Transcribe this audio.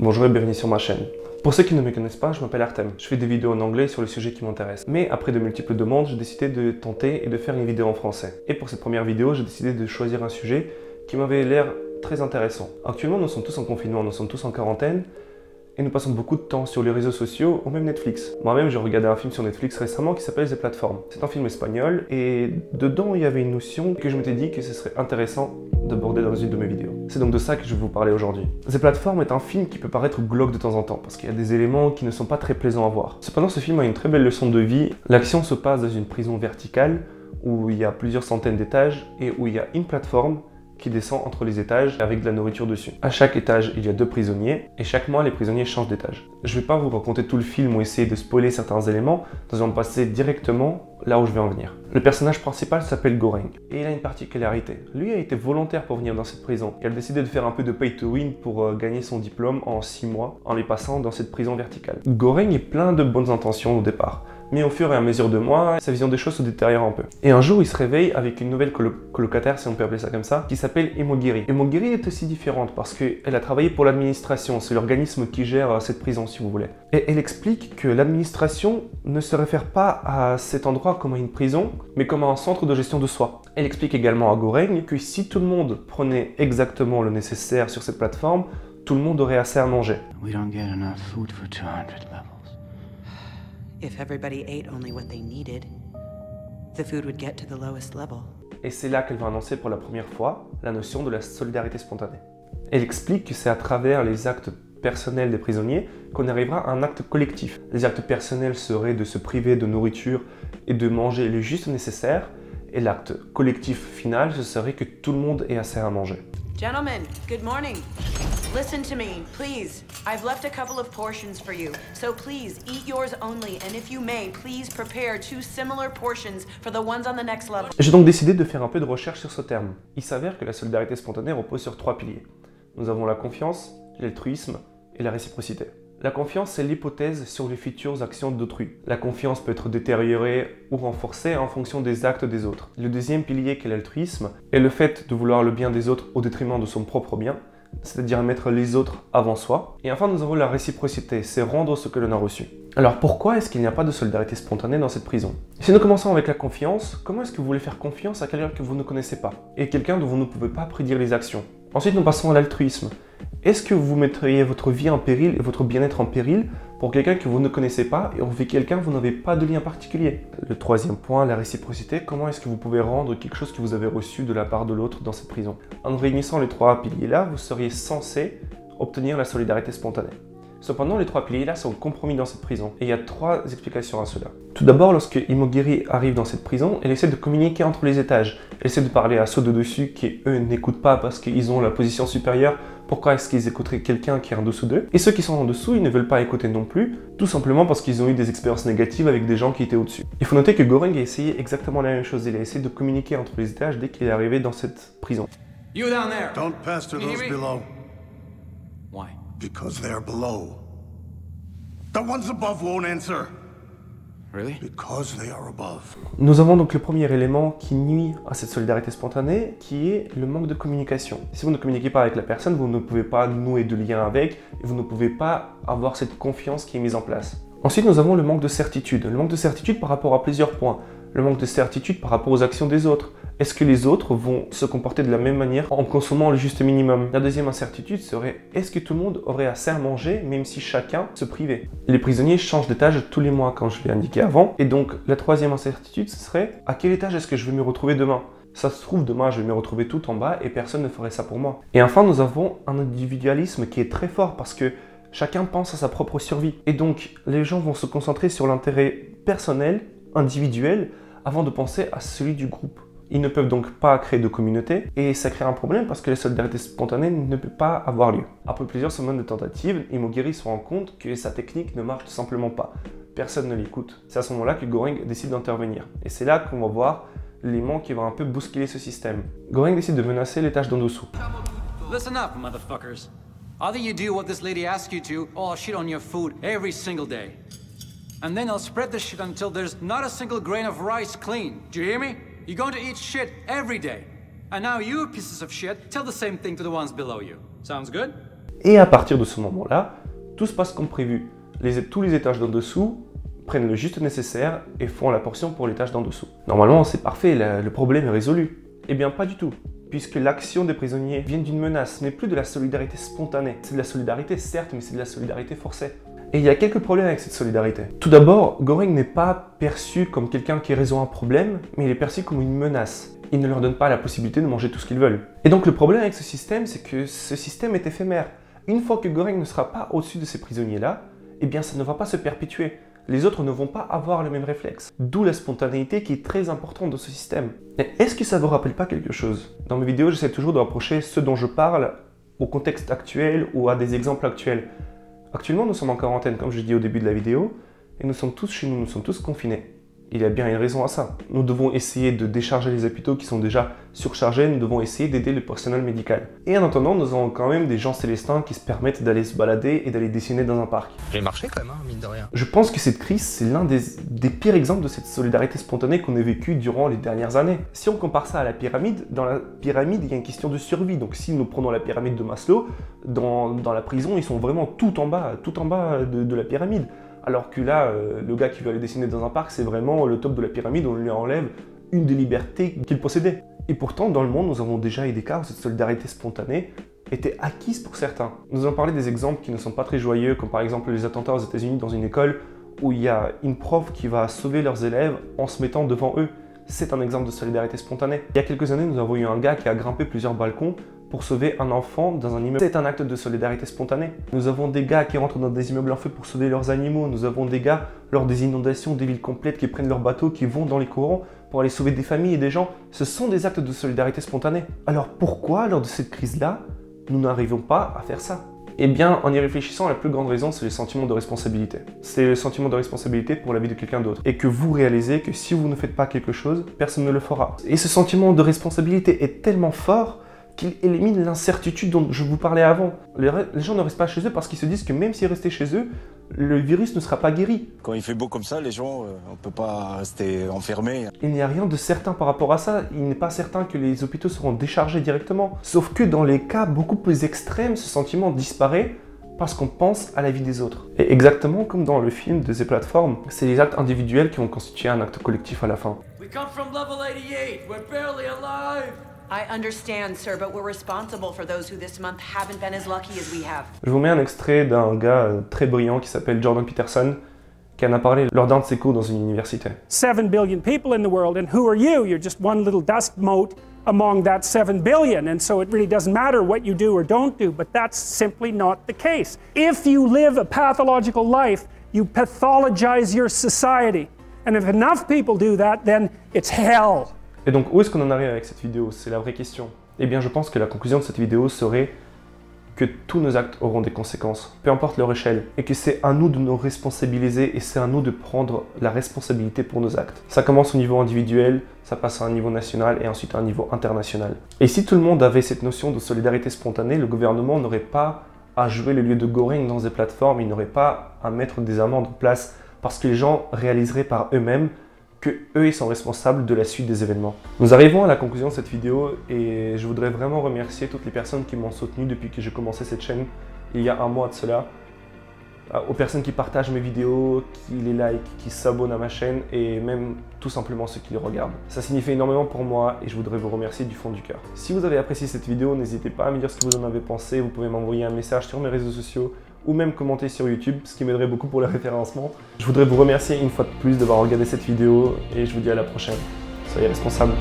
Bonjour et bienvenue sur ma chaîne. Pour ceux qui ne me connaissent pas, je m'appelle Artem. Je fais des vidéos en anglais sur le sujet qui m'intéresse. Mais après de multiples demandes, j'ai décidé de tenter et de faire une vidéo en français. Et pour cette première vidéo, j'ai décidé de choisir un sujet qui m'avait l'air très intéressant. Actuellement, nous sommes tous en confinement, nous sommes tous en quarantaine. Et nous passons beaucoup de temps sur les réseaux sociaux ou même Netflix. Moi-même, j'ai regardé un film sur Netflix récemment qui s'appelle The Platform. C'est un film espagnol et dedans, il y avait une notion que je m'étais dit que ce serait intéressant d'aborder dans une de mes vidéos. C'est donc de ça que je vais vous parler aujourd'hui. The Platform est un film qui peut paraître glauque de temps en temps parce qu'il y a des éléments qui ne sont pas très plaisants à voir. Cependant, ce film a une très belle leçon de vie. L'action se passe dans une prison verticale où il y a plusieurs centaines d'étages et où il y a une plateforme qui descend entre les étages avec de la nourriture dessus. À chaque étage, il y a 2 prisonniers et chaque mois, les prisonniers changent d'étage. Je ne vais pas vous raconter tout le film ou essayer de spoiler certains éléments, nous allons passer directement là où je vais en venir. Le personnage principal s'appelle Goreng et il a une particularité. Lui a été volontaire pour venir dans cette prison. Il a décidé de faire un peu de pay to win pour gagner son diplôme en 6 mois en les passant dans cette prison verticale. Goreng est plein de bonnes intentions au départ. Mais au fur et à mesure de mois, sa vision des choses se détériore un peu. Et un jour, il se réveille avec une nouvelle colocataire, si on peut appeler ça comme ça, qui s'appelle Emogiri. Emogiri est aussi différente parce qu'elle a travaillé pour l'administration, c'est l'organisme qui gère cette prison, si vous voulez. Et elle explique que l'administration ne se réfère pas à cet endroit comme à une prison, mais comme à un centre de gestion de soi. Elle explique également à Goreng que si tout le monde prenait exactement le nécessaire sur cette plateforme, tout le monde aurait assez à manger. We don't get enough food for 200 levels. If everybody ate only what they needed, the food would get to the lowest level. Et c'est là qu'elle va annoncer pour la première fois la notion de la solidarité spontanée. Elle explique que c'est à travers les actes personnels des prisonniers qu'on arrivera à un acte collectif. Les actes personnels seraient de se priver de nourriture et de manger le juste nécessaire, et l'acte collectif final, ce serait que tout le monde ait assez à manger. Gentlemen, good morning. Listen to me, please. I've left a couple of portions for you, so please eat yours only, and if you may, please prepare 2 similar portions for the ones on the next level. J'ai donc décidé de faire un peu de recherche sur ce terme. Il s'avère que la solidarité spontanée repose sur 3 piliers. Nous avons la confiance, l'altruisme et la réciprocité. La confiance, c'est l'hypothèse sur les futures actions d'autrui. La confiance peut être détériorée ou renforcée en fonction des actes des autres. Le deuxième pilier, qui est l'altruisme, est le fait de vouloir le bien des autres au détriment de son propre bien, c'est-à-dire mettre les autres avant soi. Et enfin, nous avons la réciprocité, c'est rendre ce que l'on a reçu. Alors pourquoi est-ce qu'il n'y a pas de solidarité spontanée dans cette prison? Si nous commençons avec la confiance, comment est-ce que vous voulez faire confiance à quelqu'un que vous ne connaissez pas et quelqu'un dont vous ne pouvez pas prédire les actions? Ensuite, nous passons à l'altruisme. Est-ce que vous mettriez votre vie en péril et votre bien-être en péril pour quelqu'un que vous ne connaissez pas et avec quelqu'un vous n'avez pas de lien particulier? Le troisième point, la réciprocité. Comment est-ce que vous pouvez rendre quelque chose que vous avez reçu de la part de l'autre dans cette prison? En réunissant les 3 piliers-là, vous seriez censé obtenir la solidarité spontanée. Cependant, les 3 piliers-là sont compromis dans cette prison. Et il y a 3 explications à cela. Tout d'abord, lorsque Emogiri arrive dans cette prison, elle essaie de communiquer entre les étages. Elle essaie de parler à ceux de dessus qui, eux, n'écoutent pas parce qu'ils ont la position supérieure. Pourquoi est-ce qu'ils écouteraient quelqu'un qui est en dessous d'eux? Et ceux qui sont en dessous, ils ne veulent pas écouter non plus, tout simplement parce qu'ils ont eu des expériences négatives avec des gens qui étaient au-dessus. Il faut noter que Goreng a essayé exactement la même chose. Il a essayé de communiquer entre les étages dès qu'il est arrivé dans cette prison. You down there. Don't pass to Can you those hear me? below, Why? because they're below. The ones above won't answer, Really? because they are above. Nous avons donc le premier élément qui nuit à cette solidarité spontanée, qui est le manque de communication. Si vous ne communiquez pas avec la personne, vous ne pouvez pas nouer de lien avec, et vous ne pouvez pas avoir cette confiance qui est mise en place. Ensuite, nous avons le manque de certitude. Le manque de certitude par rapport à plusieurs points. Le manque de certitude par rapport aux actions des autres. Est-ce que les autres vont se comporter de la même manière en consommant le juste minimum? La deuxième incertitude serait, est-ce que tout le monde aurait assez à manger même si chacun se privait? Les prisonniers changent d'étage tous les mois, comme je l'ai indiqué avant. Et donc, la troisième incertitude, ce serait, à quel étage est-ce que je vais me retrouver demain? Ça se trouve, demain, je vais me retrouver tout en bas et personne ne ferait ça pour moi. Et enfin, nous avons un individualisme qui est très fort parce que chacun pense à sa propre survie. Et donc, les gens vont se concentrer sur l'intérêt personnel, individuel, avant de penser à celui du groupe. Ils ne peuvent donc pas créer de communauté et ça crée un problème parce que la solidarité spontanée ne peut pas avoir lieu. Après plusieurs semaines de tentatives, Emogiri se rend compte que sa technique ne marche tout simplement pas. Personne ne l'écoute. C'est à ce moment-là que Goreng décide d'intervenir. Et c'est là qu'on va voir l'élément qui va un peu bousculer ce système. Goreng décide de menacer l'étage d'en dessous. Listen up, motherfuckers. Either you do what this lady asks you to, or I'll shit on your food every single day. And then I'll spread the shit until there's not a single grain of rice clean. Do you hear me? You're going to eat shit every day. And now you pieces of shit tell the same thing to the ones below you. Sounds good? Et à partir de ce moment-là, tout se passe comme prévu. Tous les étages d'en dessous prennent le juste nécessaire et font la portion pour l'étage d'en dessous. Normalement, c'est parfait, le problème est résolu. Eh bien, pas du tout, puisque l'action des prisonniers vient d'une menace, mais plus de la solidarité spontanée. C'est de la solidarité, certes, mais c'est de la solidarité forcée. Et il y a quelques problèmes avec cette solidarité. Tout d'abord, Göring n'est pas perçu comme quelqu'un qui résout un problème, mais il est perçu comme une menace. Il ne leur donne pas la possibilité de manger tout ce qu'ils veulent. Et donc le problème avec ce système, c'est que ce système est éphémère. Une fois que Göring ne sera pas au-dessus de ces prisonniers-là, eh bien ça ne va pas se perpétuer. Les autres ne vont pas avoir le même réflexe. D'où la spontanéité qui est très importante dans ce système. Mais est-ce que ça ne vous rappelle pas quelque chose? Dans mes vidéos, j'essaie toujours de rapprocher ce dont je parle au contexte actuel ou à des exemples actuels. Actuellement, nous sommes en quarantaine, comme je dis au début de la vidéo, et nous sommes tous chez nous, nous sommes tous confinés. Il y a bien une raison à ça. Nous devons essayer de décharger les hôpitaux qui sont déjà surchargés, nous devons essayer d'aider le personnel médical. Et en attendant, nous avons quand même des gens célestins qui se permettent d'aller se balader et d'aller dessiner dans un parc. J'ai marché quand même, hein, mine de rien. Je pense que cette crise, c'est l'un des pires exemples de cette solidarité spontanée qu'on a vécue durant les dernières années. Si on compare ça à la pyramide, dans la pyramide, il y a une question de survie. Donc si nous prenons la pyramide de Maslow, dans la prison, ils sont vraiment tout en bas de la pyramide. Alors que là, le gars qui veut aller dessiner dans un parc, c'est vraiment le top de la pyramide, on lui enlève une des libertés qu'il possédait. Et pourtant, dans le monde, nous avons déjà eu des cas où cette solidarité spontanée était acquise pour certains. Nous allons parler des exemples qui ne sont pas très joyeux, comme par exemple les attentats aux États-Unis dans une école où il y a une prof qui va sauver leurs élèves en se mettant devant eux. C'est un exemple de solidarité spontanée. Il y a quelques années, nous avons eu un gars qui a grimpé plusieurs balcons pour sauver un enfant dans un immeuble. C'est un acte de solidarité spontanée. Nous avons des gars qui rentrent dans des immeubles en feu pour sauver leurs animaux. Nous avons des gars, lors des inondations, des villes complètes, qui prennent leur bateau, qui vont dans les courants pour aller sauver des familles et des gens. Ce sont des actes de solidarité spontanée. Alors pourquoi, lors de cette crise-là, nous n'arrivons pas à faire ça? Eh bien, en y réfléchissant, la plus grande raison, c'est le sentiment de responsabilité. C'est le sentiment de responsabilité pour la vie de quelqu'un d'autre. Et que vous réalisez que si vous ne faites pas quelque chose, personne ne le fera. Et ce sentiment de responsabilité est tellement fort qu'il élimine l'incertitude dont je vous parlais avant. Les gens ne restent pas chez eux parce qu'ils se disent que même s'ils restaient chez eux, le virus ne sera pas guéri. Quand il fait beau comme ça, les gens, on ne peut pas rester enfermés. Il n'y a rien de certain par rapport à ça. Il n'est pas certain que les hôpitaux seront déchargés directement. Sauf que dans les cas beaucoup plus extrêmes, ce sentiment disparaît parce qu'on pense à la vie des autres. Et exactement comme dans le film de The Platform, c'est les actes individuels qui vont constituer un acte collectif à la fin. We come from level 88. We're barely alive. I understand, sir, but we're responsible for those who this month haven't been as lucky as we have. Je vous mets un extrait d'un gars très brillant qui s'appelle Jordan Peterson, qui en a parlé lors d'un de ses cours dans une université. 7 billion people in the world, and who are you? You're just one little dust mote among that 7 billion, and so it really doesn't matter what you do or don't do, but that's simply not the case. If you live a pathological life, you pathologize your society, and if enough people do that, then it's hell. Et donc, où est-ce qu'on en arrive avec cette vidéo? C'est la vraie question. Eh bien, je pense que la conclusion de cette vidéo serait que tous nos actes auront des conséquences, peu importe leur échelle, et que c'est à nous de nous responsabiliser et c'est à nous de prendre la responsabilité pour nos actes. Ça commence au niveau individuel, ça passe à un niveau national et ensuite à un niveau international. Et si tout le monde avait cette notion de solidarité spontanée, le gouvernement n'aurait pas à jouer le lieu de Göring dans des plateformes, il n'aurait pas à mettre des amendes en place parce que les gens réaliseraient par eux-mêmes que eux ils sont responsables de la suite des événements. Nous arrivons à la conclusion de cette vidéo et je voudrais vraiment remercier toutes les personnes qui m'ont soutenu depuis que j'ai commencé cette chaîne il y a un mois de cela, aux personnes qui partagent mes vidéos, qui les like, qui s'abonnent à ma chaîne et même tout simplement ceux qui les regardent. Ça signifie énormément pour moi et je voudrais vous remercier du fond du cœur. Si vous avez apprécié cette vidéo, n'hésitez pas à me dire ce que vous en avez pensé, vous pouvez m'envoyer un message sur mes réseaux sociaux ou même commenter sur YouTube, ce qui m'aiderait beaucoup pour le référencement. Je voudrais vous remercier une fois de plus d'avoir regardé cette vidéo et je vous dis à la prochaine. Soyez responsables.